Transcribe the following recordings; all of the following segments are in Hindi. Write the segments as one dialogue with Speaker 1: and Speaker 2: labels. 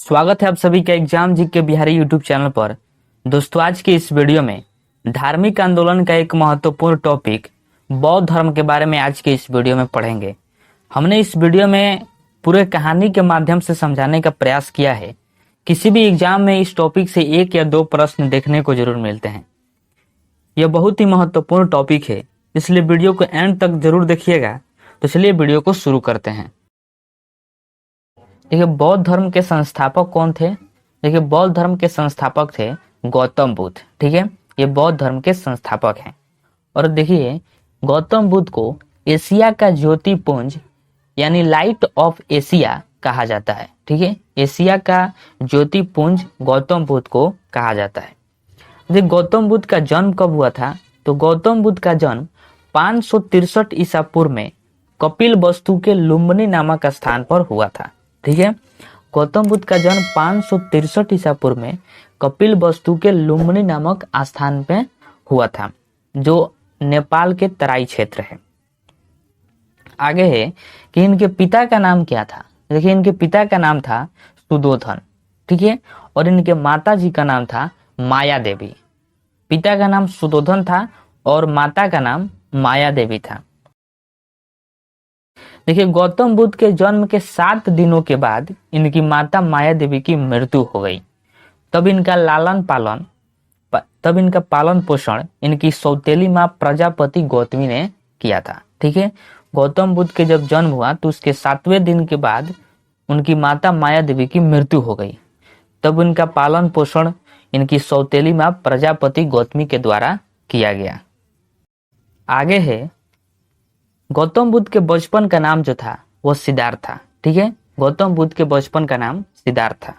Speaker 1: स्वागत है आप सभी का एग्जाम जी के बिहारी यूट्यूब चैनल पर। दोस्तों, आज के इस वीडियो में धार्मिक आंदोलन का एक महत्वपूर्ण टॉपिक बौद्ध धर्म के बारे में आज के इस वीडियो में पढ़ेंगे। हमने इस वीडियो में पूरे कहानी के माध्यम से समझाने का प्रयास किया है। किसी भी एग्जाम में इस टॉपिक से एक या दो प्रश्न देखने को जरूर मिलते हैं। यह बहुत ही महत्वपूर्ण टॉपिक है, इसलिए वीडियो को एंड तक जरूर देखिएगा। तो चलिए वीडियो को शुरू करते हैं। देखिए, बौद्ध धर्म के संस्थापक कौन थे? देखिए, बौद्ध धर्म के संस्थापक थे गौतम बुद्ध। ठीक है, ये बौद्ध धर्म के संस्थापक हैं। और देखिए, गौतम बुद्ध को एशिया का ज्योतिपुंज यानी लाइट ऑफ एशिया कहा जाता है। ठीक है, एशिया का ज्योतिपुंज गौतम बुद्ध को कहा जाता है। देखिए, गौतम बुद्ध का जन्म कब हुआ था? तो गौतम बुद्ध का जन्म 563 ईसा पूर्व में कपिल वस्तु के लुम्बिनी नामक स्थान पर हुआ था। ठीक है, गौतम बुद्ध का जन्म 563 ईसा पूर्व में कपिल वस्तु के लुम्बिनी नामक स्थान पे हुआ था, जो नेपाल के तराई क्षेत्र है। आगे है कि इनके पिता का नाम क्या था। देखिए, इनके पिता का नाम था सुदोधन। ठीक है, और इनके माता जी का नाम था माया देवी। पिता का नाम सुदोधन था और माता का नाम माया देवी था। देखिए, गौतम बुद्ध के जन्म के 7 दिनों के बाद इनकी माता माया देवी की मृत्यु हो गई। तब इनका पालन पोषण इनकी सौतेली माँ प्रजापति गौतमी ने किया था। ठीक है, गौतम बुद्ध के जब जन्म हुआ तो उसके 7वें दिन के बाद उनकी माता माया देवी की मृत्यु हो गई। तब इनका पालन पोषण इनकी सौतेली माँ प्रजापति गौतमी के द्वारा किया गया। आगे है, गौतम बुद्ध के बचपन का नाम जो था वो सिद्धार्थ था। ठीक है, गौतम बुद्ध के बचपन का नाम सिद्धार्थ था।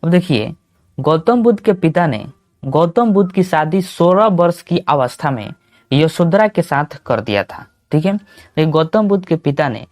Speaker 1: अब देखिए, गौतम बुद्ध के पिता ने गौतम बुद्ध की शादी 16 वर्ष की अवस्था में यशोधरा के साथ कर दिया था। ठीक है, लेकिन गौतम बुद्ध के पिता ने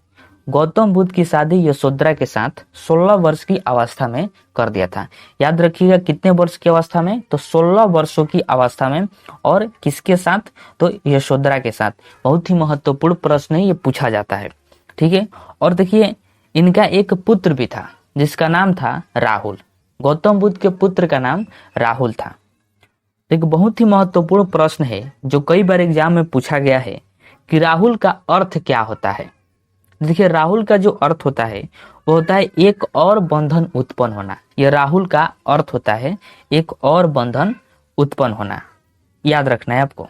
Speaker 1: गौतम बुद्ध की शादी यशोधरा के साथ 16 वर्ष की अवस्था में कर दिया था। याद रखिएगा, कितने वर्ष की अवस्था में? तो 16 वर्षों की अवस्था में। और किसके साथ? तो यशोधरा के साथ। बहुत ही महत्वपूर्ण प्रश्न है, ये पूछा जाता है। ठीक है, और देखिए, इनका एक पुत्र भी था जिसका नाम था राहुल। गौतम बुद्ध के पुत्र का नाम राहुल था। एक बहुत ही महत्वपूर्ण प्रश्न है जो कई बार एग्जाम में पूछा गया है कि राहुल का अर्थ क्या होता है। देखिए, राहुल का जो अर्थ होता है वो होता है एक और बंधन उत्पन्न होना। यह राहुल का अर्थ होता है एक और बंधन उत्पन्न होना। याद रखना है आपको।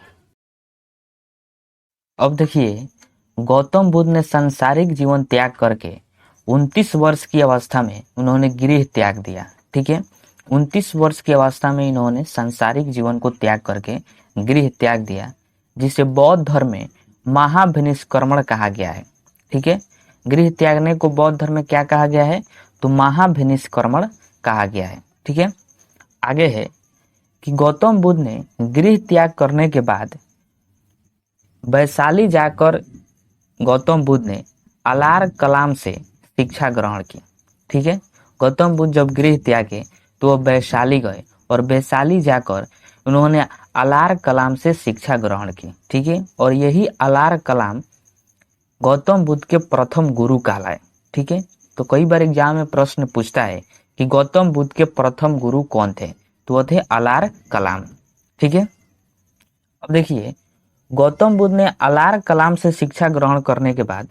Speaker 1: अब देखिए, गौतम बुद्ध ने सांसारिक जीवन त्याग करके 29 वर्ष की अवस्था में उन्होंने गृह त्याग दिया। ठीक है, 29 वर्ष की अवस्था में इन्होंने सांसारिक जीवन को त्याग करके गृह त्याग दिया, जिसे बौद्ध धर्म में महाभिनिष्क्रमण कहा गया है। ठीक है, गृह त्यागने को बौद्ध धर्म में क्या कहा गया है? तो महाभिनिष्क्रमण कहा गया है। ठीक है, आगे है कि गौतम बुद्ध ने गृह त्याग करने के बाद वैशाली जाकर गौतम बुद्ध ने अलार कलाम से शिक्षा ग्रहण की। ठीक है, गौतम बुद्ध जब गृह त्यागे तो वह वैशाली गए और वैशाली जाकर उन्होंने अलार कलाम से शिक्षा ग्रहण की। ठीक है, और यही अलार कलाम गौतम बुद्ध के प्रथम गुरु कहलाए। ठीक है, तो कई बार एग्जाम में प्रश्न पूछता है कि गौतम बुद्ध के प्रथम गुरु कौन थे? तो वो थे अलार कलाम। ठीक है, अब देखिए, गौतम बुद्ध ने अलार कलाम से शिक्षा ग्रहण करने के बाद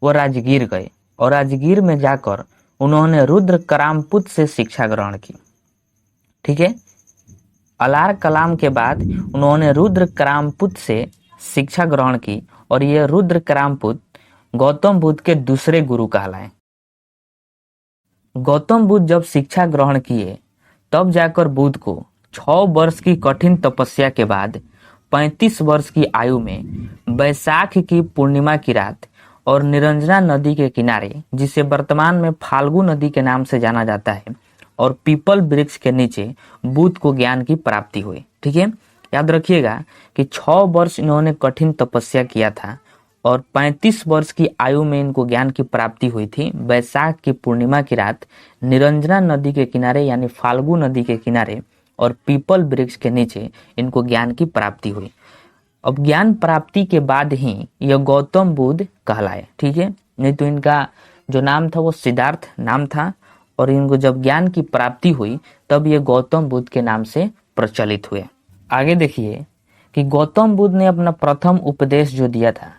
Speaker 1: वो राजगीर गए और राजगीर में जाकर उन्होंने रुद्र करामपुत से शिक्षा ग्रहण की। ठीक है, अलार कलाम के बाद उन्होंने रुद्र करामपुत से शिक्षा ग्रहण की और यह रुद्र करामपुत गौतम बुद्ध के दूसरे गुरु कहलाए। गौतम बुद्ध जब शिक्षा ग्रहण किए तब जाकर बुद्ध को 6 वर्ष की कठिन तपस्या के बाद 35 वर्ष की आयु में बैसाख की पूर्णिमा की रात और निरंजना नदी के किनारे, जिसे वर्तमान में फाल्गु नदी के नाम से जाना जाता है, और पीपल वृक्ष के नीचे बुद्ध को ज्ञान की प्राप्ति हुई। ठीक है, याद रखिएगा कि 6 वर्ष इन्होंने कठिन तपस्या किया था और 35 वर्ष की आयु में इनको ज्ञान की प्राप्ति हुई थी। बैसाख की पूर्णिमा की रात निरंजना नदी के किनारे यानी फाल्गु नदी के किनारे और पीपल वृक्ष के नीचे इनको ज्ञान की प्राप्ति हुई। अब ज्ञान प्राप्ति के बाद ही यह गौतम बुद्ध कहलाए। ठीक है, नहीं तो इनका जो नाम था वो सिद्धार्थ नाम था और इनको जब ज्ञान की प्राप्ति हुई तब ये गौतम बुद्ध के नाम से प्रचलित हुए। आगे देखिए कि गौतम बुद्ध ने अपना प्रथम उपदेश जो दिया था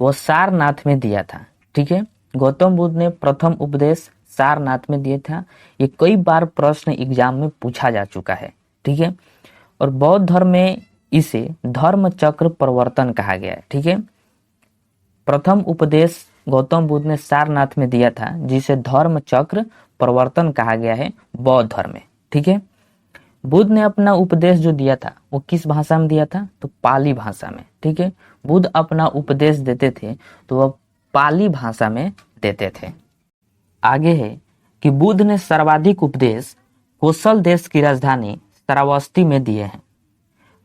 Speaker 1: वो सारनाथ में दिया था। ठीक है, गौतम बुद्ध ने प्रथम उपदेश सारनाथ में दिया था। ये कई बार प्रश्न एग्जाम में पूछा जा चुका है। ठीक है, और बौद्ध धर्म में इसे धर्म चक्र प्रवर्तन कहा गया है। ठीक है, प्रथम उपदेश गौतम बुद्ध ने सारनाथ में दिया था जिसे धर्म चक्र प्रवर्तन कहा गया है बौद्ध धर्म में। ठीक है, बुद्ध ने अपना उपदेश जो दिया था वो किस भाषा में दिया था? तो पाली भाषा में। ठीक है, बुद्ध अपना उपदेश देते थे तो वह पाली भाषा में देते थे। आगे है कि बुद्ध ने सर्वाधिक उपदेश कोसल देश की राजधानी श्रावस्ती में दिए हैं।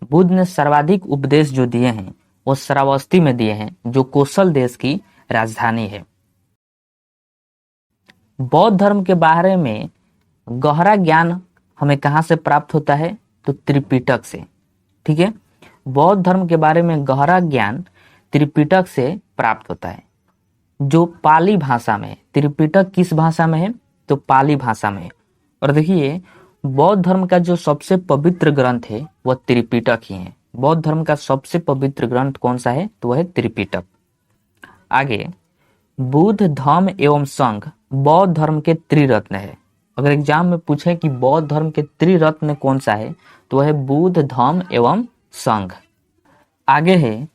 Speaker 1: बुद्ध ने सर्वाधिक उपदेश जो दिए हैं वो श्रावस्ती में दिए हैं जो कोसल देश की राजधानी है। बौद्ध धर्म के बारे में गहरा ज्ञान हमें कहां से प्राप्त होता है? तो त्रिपिटक से। ठीक है, बौद्ध धर्म के बारे में गहरा ज्ञान त्रिपिटक से प्राप्त होता है जो पाली भाषा में है। त्रिपिटक किस भाषा में है? तो पाली भाषा में है। और देखिए बौद्ध धर्म का जो सबसे पवित्र ग्रंथ है वह त्रिपिटक ही है। बौद्ध धर्म का सबसे पवित्र ग्रंथ कौन सा है? तो वह है त्रिपिटक। आगे, बुद्ध धम्म एवं संघ बौद्ध धर्म के त्रिरत्न है। अगर एग्जाम में पूछे कि बौद्ध धर्म के त्रिरत्न कौन सा है तो वह है बुद्ध धम्म एवं संघ। आगे है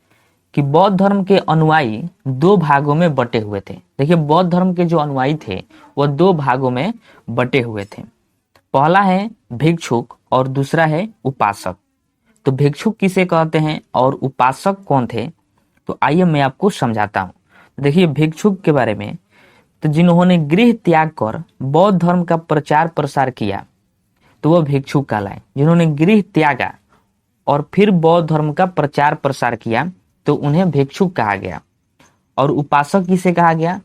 Speaker 1: कि बौद्ध धर्म के अनुयायी दो भागों में बटे हुए थे। देखिए बौद्ध धर्म के जो अनुयायी थे वह दो भागों में बटे हुए थे। पहला है भिक्षुक और दूसरा है उपासक। तो भिक्षुक किसे कहते हैं और उपासक कौन थे? तो आइए मैं आपको समझाता हूँ। देखिए भिक्षुक के बारे में, तो जिन्होंने गृह त्याग कर बौद्ध धर्म का प्रचार प्रसार किया तो वह भिक्षुक कहलाए। जिन्होंने गृह त्यागा और फिर बौद्ध धर्म का प्रचार प्रसार किया तो उन्हें भिक्षुक कहा गया। और उपासक किसे कहा गया?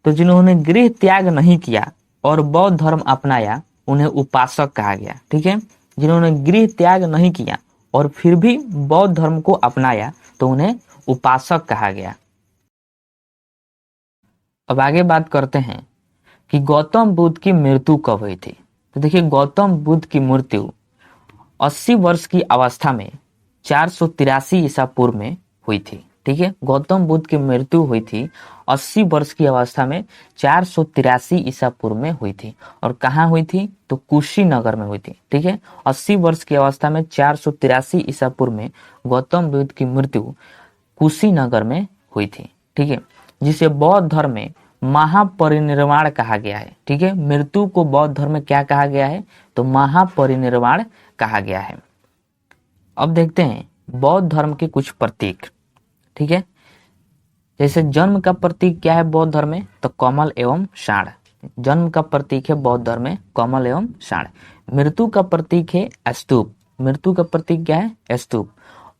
Speaker 1: तो जिन्होंने गृह त्याग नहीं किया और बौद्ध धर्म अपनाया उन्हें उपासक कहा गया। ठीक है, जिन्होंने गृह त्याग नहीं किया और फिर भी बौद्ध धर्म को अपनाया तो उन्हें उपासक कहा गया। अब आगे बात करते हैं कि गौतम बुद्ध की मृत्यु कब हुई थी। तो देखिए गौतम बुद्ध की मृत्यु 80 वर्ष की अवस्था में 483 ईसा पूर्व में हुई थी। ठीक है, गौतम बुद्ध की मृत्यु हुई थी 80 वर्ष की अवस्था में 483 ईसा पूर्व में हुई थी। और कहाँ हुई थी? तो कुशीनगर में हुई थी। ठीक है, 80 वर्ष की अवस्था में 483 ईसा पूर्व में गौतम बुद्ध की मृत्यु कुशीनगर में हुई थी। ठीक है, जिसे बौद्ध धर्म में महापरिनिर्वाण कहा गया है। ठीक है, मृत्यु को बौद्ध धर्म में क्या कहा गया है? तो महापरिनिर्वाण कहा गया है। अब देखते हैं बौद्ध धर्म के कुछ प्रतीक। ठीक है, जैसे जन्म का प्रतीक क्या है बौद्ध धर्म में? तो कमल एवं साढ़। जन्म का प्रतीक है बौद्ध धर्म में कमल एवं साढ़। मृत्यु का प्रतीक है स्तूप। मृत्यु का प्रतीक क्या है? स्तूप।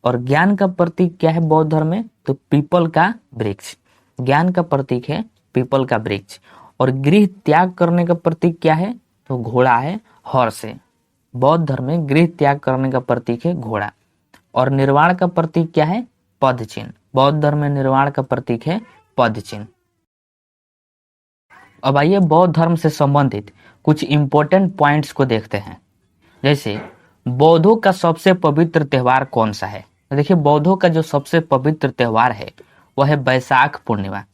Speaker 1: और ज्ञान का प्रतीक क्या है बौद्ध धर्म में? तो पीपल का वृक्ष। ज्ञान का प्रतीक है पीपल का वृक्ष। और गृह त्याग करने का प्रतीक क्या है? तो घोड़ा है हॉर्स है। बौद्ध धर्म में गृह त्याग करने का प्रतीक है घोड़ा। और निर्वाण का प्रतीक क्या है? पद चिन्ह। बौद्ध धर्म में निर्वाण का प्रतीक है पद चिन्ह। अब आइए बौद्ध धर्म से संबंधित कुछ इंपॉर्टेंट पॉइंट्स को देखते हैं। जैसे बौद्धों का सबसे पवित्र त्योहार कौन सा है? देखिए बौद्धों का जो सबसे पवित्र त्योहार है वह है बैसाख पूर्णिमा।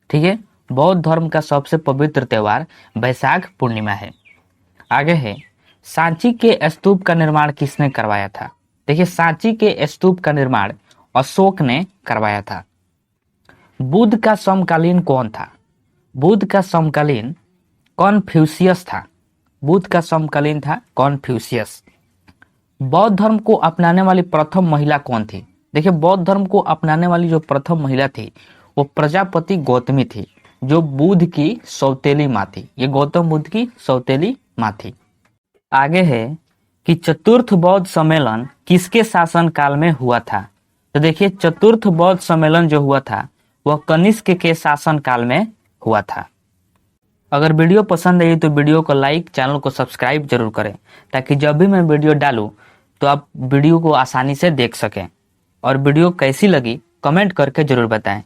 Speaker 1: ठीक है, बौद्ध धर्म का सबसे पवित्र त्योहार बैसाख पूर्णिमा है। आगे है सांची के स्तूप का निर्माण किसने करवाया था? देखिए सांची के स्तूप का निर्माण अशोक ने करवाया था। बुद्ध का समकालीन कौन था? बुद्ध का समकालीन कॉन्फ्यूशियस था। बुद्ध का समकालीन था कॉन्फ्यूशियस। बौद्ध धर्म को अपनाने वाली प्रथम महिला कौन थी? देखिए बौद्ध धर्म को अपनाने वाली जो प्रथम महिला थी वो प्रजापति गौतमी थी, जो बुद्ध की सौतेली माँ थी। ये गौतम बुद्ध की सौतेली माँ थी। आगे है कि चतुर्थ बौद्ध सम्मेलन किसके शासन काल में हुआ था? तो देखिए चतुर्थ बौद्ध सम्मेलन जो हुआ था वह कनिष्क के शासन काल में हुआ था। अगर वीडियो पसंद आई तो वीडियो को लाइक, चैनल को सब्सक्राइब जरूर करें ताकि जब भी मैं वीडियो डालूं तो आप वीडियो को आसानी से देख सकें। और वीडियो कैसी लगी कमेंट करके जरूर बताएं।